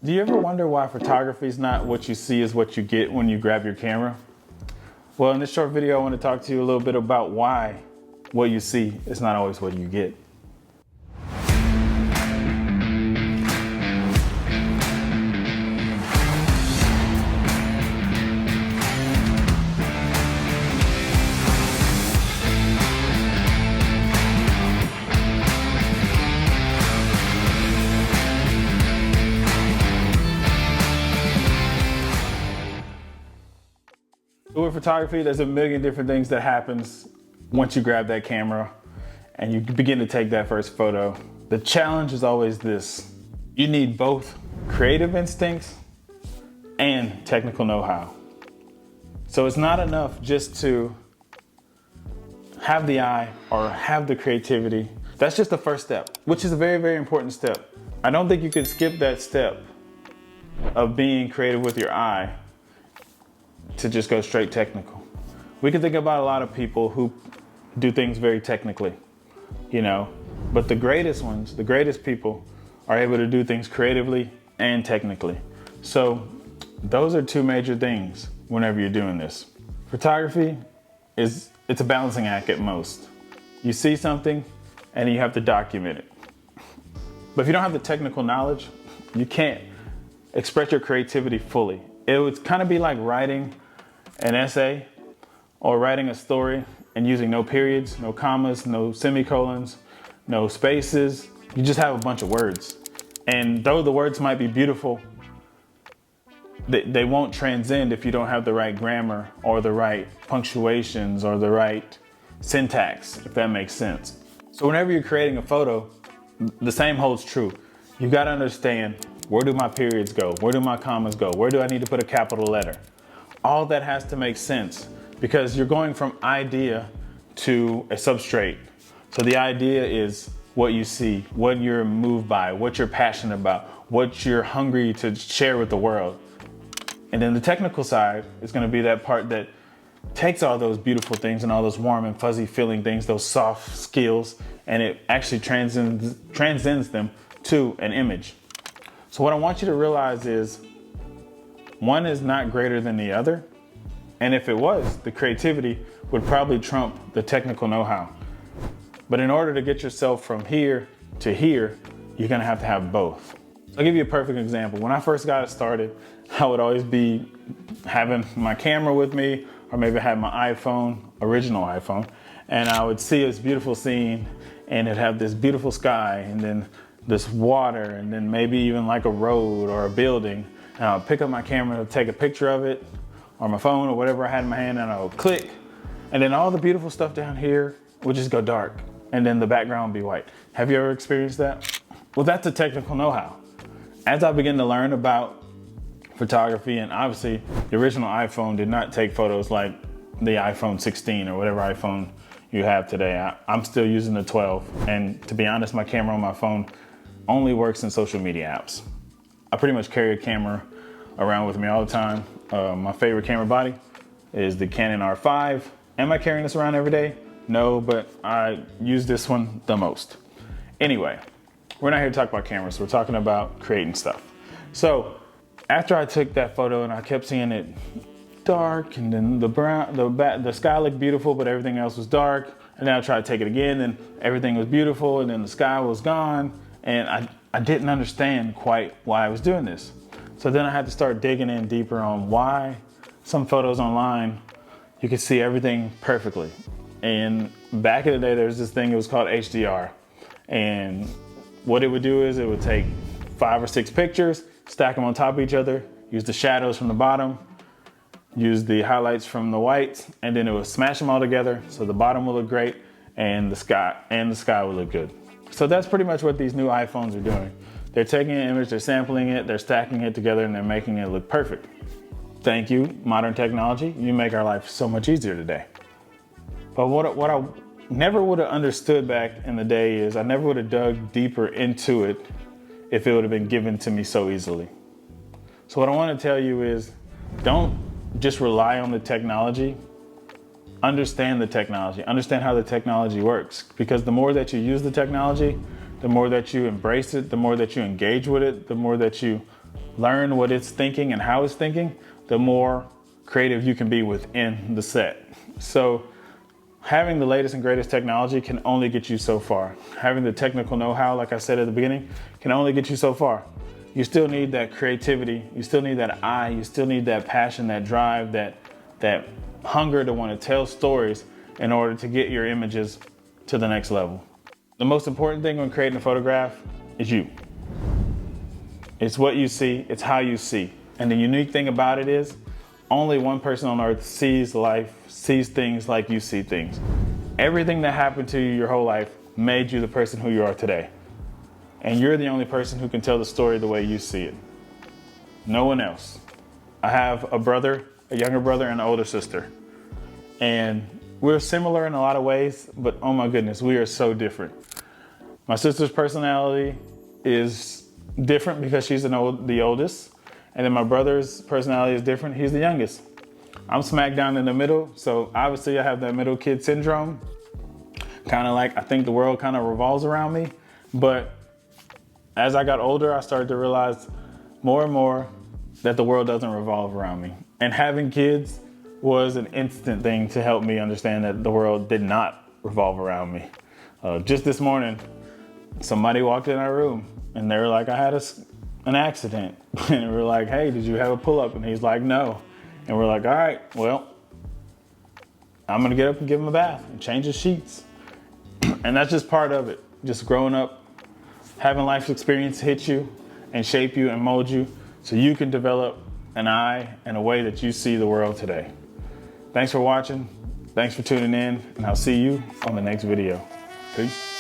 Do you ever wonder why photography is not what you see is what you get when you grab your camera? Well, in this short video, I want to talk to you a little bit about why what you see is not always what you get. With photography, there's a million different things that happens once you grab that camera and you begin to take that first photo. The challenge is always this: you need both creative instincts and technical know-how. So it's not enough just to have the eye or have the creativity. That's just the first step, which is a very, very important step. I don't think you can skip that step of being creative with your eye to just go straight technical. We can think about a lot of people who do things very technically, but the greatest ones, the greatest people are able to do things creatively and technically. So those are two major things whenever you're doing this. Photography it's a balancing act at most. You see something and you have to document it. But if you don't have the technical knowledge, you can't express your creativity fully. It would kind of be like writing an essay or writing a story and using no periods, no commas, no semicolons, no spaces. You just have a bunch of words. And though the words might be beautiful, they won't transcend if you don't have the right grammar or the right punctuations or the right syntax, if that makes sense. So whenever you're creating a photo, the same holds true. You got to understand, where do my periods go? Where do my commas go? Where do I need to put a capital letter? All that has to make sense because you're going from idea to a substrate. So the idea is what you see, what you're moved by, what you're passionate about, what you're hungry to share with the world. And then the technical side is going to be that part that takes all those beautiful things and all those warm and fuzzy feeling things, those soft skills, and it actually transcends them to an image. So what I want you to realize is one is not greater than the other. And if it was, the creativity would probably trump the technical know-how. But in order to get yourself from here to here, you're gonna have to have both. I'll give you a perfect example. When I first got started, I would always be having my camera with me, or maybe I had my iPhone, original iPhone, and I would see this beautiful scene and it'd have this beautiful sky and then this water and then maybe even like a road or a building. And I'll pick up my camera to take a picture of it, or my phone or whatever I had in my hand, and I'll click. And then all the beautiful stuff down here would just go dark. And then the background would be white. Have you ever experienced that? Well, that's a technical know-how. As I began to learn about photography, and obviously the original iPhone did not take photos like the iPhone 16 or whatever iPhone you have today. I'm still using the 12. And to be honest, my camera on my phone only works in social media apps. I pretty much carry a camera around with me all the time. My favorite camera body is the Canon R5. Am I carrying this around every day? No, but I use this one the most. Anyway, we're not here to talk about cameras. We're talking about creating stuff. So after I took that photo and I kept seeing it dark, and then the sky looked beautiful, but everything else was dark. And then I tried to take it again, and everything was beautiful, and then the sky was gone. And I didn't understand quite why I was doing this. So then I had to start digging in deeper on why some photos online, you could see everything perfectly. And back in the day, there was this thing, it was called HDR. And what it would do is it would take 5 or 6 pictures, stack them on top of each other, use the shadows from the bottom, use the highlights from the whites, and then it would smash them all together. So the bottom will look great and the sky will look good. So that's pretty much what these new iPhones are doing. They're taking an image, they're sampling it, they're stacking it together, and they're making it look perfect. Thank you, modern technology. You make our life so much easier today. But what I never would have understood back in the day is I never would have dug deeper into it if it would have been given to me so easily. So what I want to tell you is, don't just rely on the technology. Understand the technology, understand how the technology works, because the more that you use the technology, the more that you embrace it, the more that you engage with it, the more that you learn what it's thinking and how it's thinking, the more creative you can be within the set. So having the latest and greatest technology can only get you so far. Having the technical know-how, like I said at the beginning, can only get you so far. You still need that creativity. You still need that eye. You still need that passion, that drive, that hunger to want to tell stories in order to get your images to the next level. The most important thing when creating a photograph is you. It's what you see, it's how you see. And the unique thing about it is only one person on earth sees life, sees things like you see things. Everything that happened to you your whole life made you the person who you are today. And you're the only person who can tell the story the way you see it. No one else. I have a brother, a younger brother, and an older sister. And we're similar in a lot of ways, but oh my goodness, we are so different. My sister's personality is different because she's the oldest. And then my brother's personality is different. He's the youngest. I'm smack down in the middle. So obviously I have that middle kid syndrome. Kind of like I think the world kind of revolves around me. But as I got older, I started to realize more and more that the world doesn't revolve around me. And having kids was an instant thing to help me understand that the world did not revolve around me. Just this morning, somebody walked in our room and they were like, I had an accident. And we were like, hey, did you have a pull-up? And he's like, no. And we're like, all right, well, I'm gonna get up and give him a bath and change his sheets. And that's just part of it. Just growing up, having life experience hit you and shape you and mold you so you can develop an eye and a way that you see the world today. Thanks for watching. Thanks for tuning in, and I'll see you on the next video. Peace.